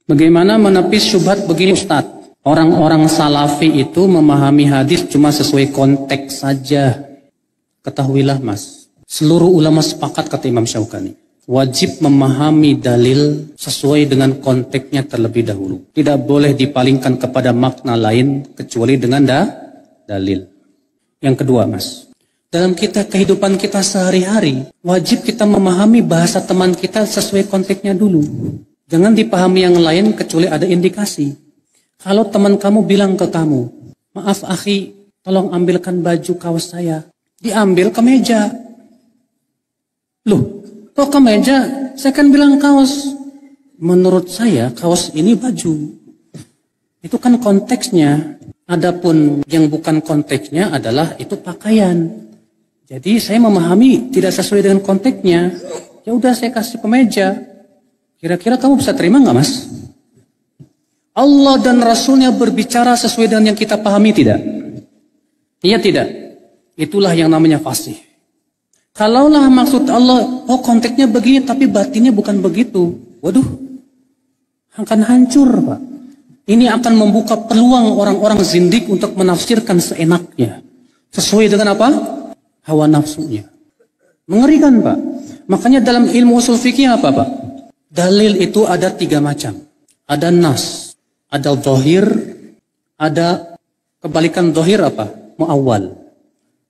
Bagaimana menepis syubhat begini Ustaz? Orang-orang salafi itu memahami hadis cuma sesuai konteks saja. Ketahuilah Mas, seluruh ulama sepakat kata Imam Syaukani, wajib memahami dalil sesuai dengan konteksnya terlebih dahulu. Tidak boleh dipalingkan kepada makna lain kecuali dengan dalil. Yang kedua Mas, dalam kehidupan kita sehari-hari, wajib kita memahami bahasa teman kita sesuai konteksnya dulu. Jangan dipahami yang lain kecuali ada indikasi. Kalau teman kamu bilang ke kamu, maaf akhi, tolong ambilkan baju kaos saya. Diambil ke meja. Loh, kok ke meja? Saya kan bilang kaos. Menurut saya kaos ini baju. Itu kan konteksnya. Adapun yang bukan konteksnya adalah itu pakaian. Jadi saya memahami tidak sesuai dengan konteksnya. Ya udah saya kasih ke meja. Kira-kira kamu bisa terima nggak Mas? Allah dan Rasulnya berbicara sesuai dengan yang kita pahami tidak? Iya tidak? Itulah yang namanya fasih. Kalaulah maksud Allah, oh konteksnya begini tapi batinnya bukan begitu. Waduh, akan hancur Pak. Ini akan membuka peluang orang-orang zindik untuk menafsirkan seenaknya. Sesuai dengan apa? Hawa nafsunya. Mengerikan Pak. Makanya dalam ilmu usul fikih apa Pak? Dalil itu ada 3 macam. Ada nas, ada zahir, ada kebalikan zahir apa? Muawwal.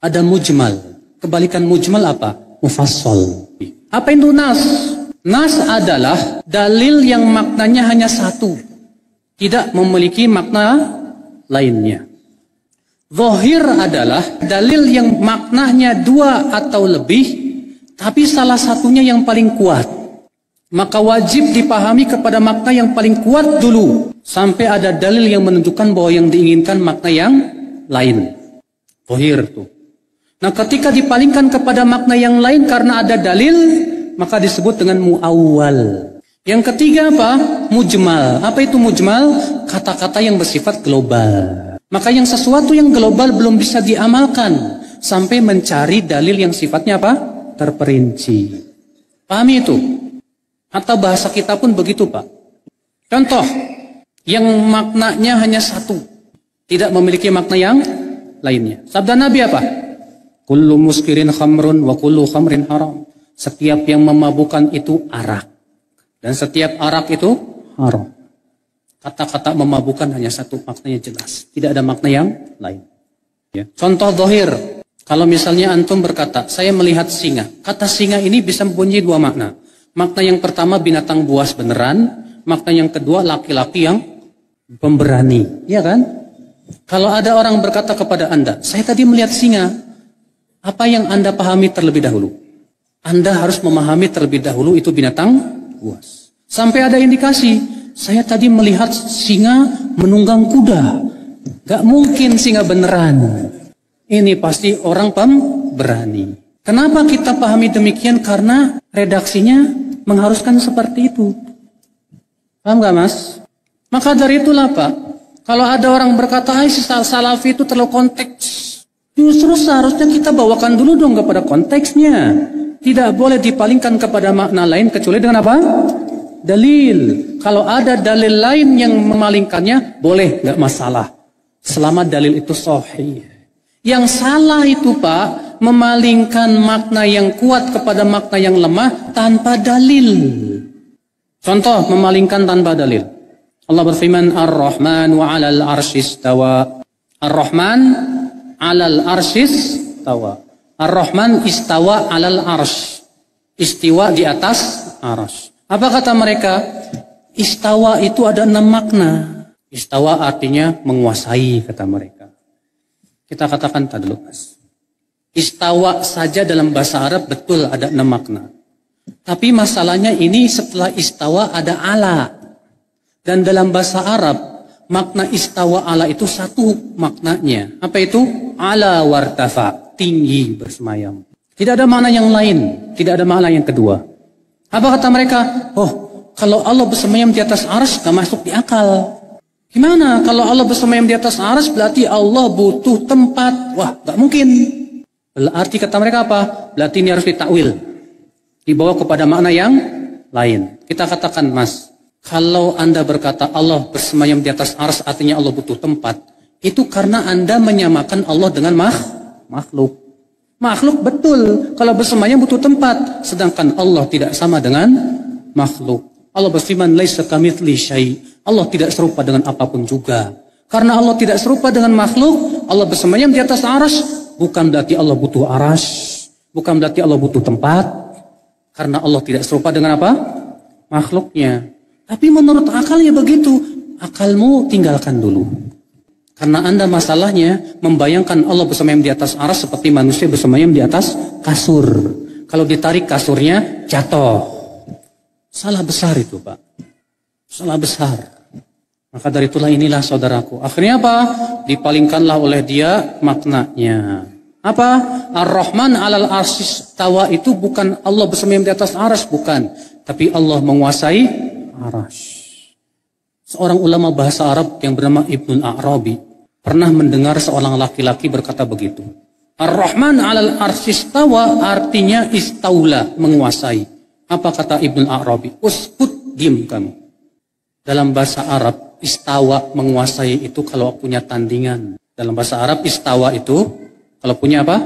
Ada mujmal. Kebalikan mujmal apa? Mufassal. Apa itu nas? Nas adalah dalil yang maknanya hanya satu. Tidak memiliki makna lainnya. Zahir adalah dalil yang maknanya 2 atau lebih, tapi salah satunya yang paling kuat. Maka wajib dipahami kepada makna yang paling kuat dulu. Sampai ada dalil yang menunjukkan bahwa yang diinginkan makna yang lain. Zahir tuh. Nah ketika dipalingkan kepada makna yang lain karena ada dalil, maka disebut dengan muawwal. Yang ketiga apa? Mujmal. Apa itu mujmal? Kata-kata yang bersifat global. Maka yang sesuatu yang global belum bisa diamalkan sampai mencari dalil yang sifatnya apa? Terperinci. Pahami itu? Atau bahasa kita pun begitu Pak. Contoh, yang maknanya hanya satu. Tidak memiliki makna yang lainnya. Sabda Nabi apa? Kullu muskirin khamrun wa kullu khamrin haram. Setiap yang memabukkan itu arak. Dan setiap arak itu haram. Kata-kata memabukkan hanya satu, maknanya jelas. Tidak ada makna yang lain. Ya. Contoh zahir. Kalau misalnya antum berkata, saya melihat singa. Kata singa ini bisa mempunyai 2 makna. Makna yang pertama binatang buas beneran. Makna yang kedua laki-laki yang pemberani. Iya kan? Kalau ada orang berkata kepada Anda, saya tadi melihat singa. Apa yang Anda pahami terlebih dahulu? Anda harus memahami terlebih dahulu itu binatang buas. Sampai ada indikasi, saya tadi melihat singa menunggang kuda. Gak mungkin singa beneran. Ini pasti orang pemberani. Kenapa kita pahami demikian? Karena redaksinya mengharuskan seperti itu. Paham gak Mas? Maka dari itulah Pak, kalau ada orang berkata, hai salafi itu terlalu konteks. Justru seharusnya kita bawakan dulu dong kepada konteksnya. Tidak boleh dipalingkan kepada makna lain kecuali dengan apa? Dalil. Kalau ada dalil lain yang memalingkannya, boleh, gak masalah. Selama dalil itu sahih. Yang salah itu Pak, memalingkan makna yang kuat kepada makna yang lemah tanpa dalil. Contoh, memalingkan tanpa dalil. Allah berfirman, Ar-Rahman wa 'alal arsyis tawa. Ar-Rahman 'alal arsyis tawa. Ar-Rahman istawa 'alal arsy. Istiwa di atas arsy. Apa kata mereka? Istawa itu ada 6 makna. Istawa artinya menguasai, kata mereka. Kita katakan tadi dulu Mas. Istawa saja dalam bahasa Arab betul ada 6 makna. Tapi masalahnya ini setelah istawa ada ala. Dan dalam bahasa Arab makna istawa ala itu satu maknanya. Apa itu? Ala wartafa, tinggi bersemayam. Tidak ada makna yang lain. Tidak ada makna yang kedua. Apa kata mereka? Oh, kalau Allah bersemayam di atas arsy gak masuk di akal. Gimana? Kalau Allah bersemayam di atas arsy berarti Allah butuh tempat. Wah, gak mungkin. Berarti kata mereka apa? Berarti ini harus ditakwil. Dibawa kepada makna yang lain. Kita katakan Mas, Kalau Anda berkata Allah bersemayam di atas arsy artinya Allah butuh tempat, itu karena Anda menyamakan Allah dengan makhluk. Makhluk betul kalau bersemayam butuh tempat, sedangkan Allah tidak sama dengan makhluk. Allah berfirman laisa kamitslihi syai'. Allah tidak serupa dengan apapun juga. Karena Allah tidak serupa dengan makhluk, Allah bersemayam di atas arsy, bukan berarti Allah butuh arsy, bukan berarti Allah butuh tempat. Karena Allah tidak serupa dengan apa? Makhluknya. Tapi menurut akalnya begitu. Akalmu tinggalkan dulu. Karena Anda masalahnya membayangkan Allah bersemayam di atas arsy seperti manusia bersemayam di atas kasur. Kalau ditarik kasurnya jatuh. Salah besar itu, Pak. Salah besar. Maka dari inilah saudaraku. Akhirnya apa? Dipalingkanlah oleh dia maknanya. Apa? Ar-Rahman 'alal arsy istawa itu bukan Allah bersemayam di atas arsy, bukan. Tapi Allah menguasai arsy. Seorang ulama bahasa Arab yang bernama Ibnul A'rabi pernah mendengar seorang laki-laki berkata begitu. Ar-Rahman 'alal arsy istawa artinya istaula, menguasai. Apa kata Ibnul A'rabi? Uskut, diam kamu. Dalam bahasa Arab, istawa menguasai itu kalau punya tandingan. Dalam bahasa Arab, istawa itu kalau punya apa?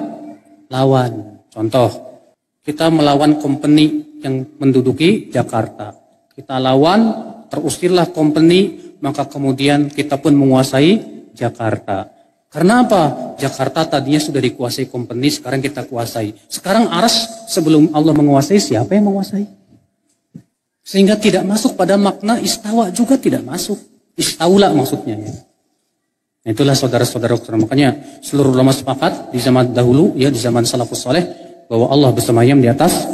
Lawan. Contoh, kita melawan company yang menduduki Jakarta. Kita lawan, terusirlah company, maka kemudian kita pun menguasai Jakarta. Karena apa? Jakarta tadinya sudah dikuasai company, sekarang kita kuasai. Sekarang arsy sebelum Allah menguasai, siapa yang menguasai? Sehingga tidak masuk pada makna istawa juga tidak masuk. Istaula maksudnya. Ya. Itulah saudara-saudara. Makanya seluruh ulama sepakat di zaman dahulu, ya di zaman salafus saleh, bahwa Allah bersemayam di atas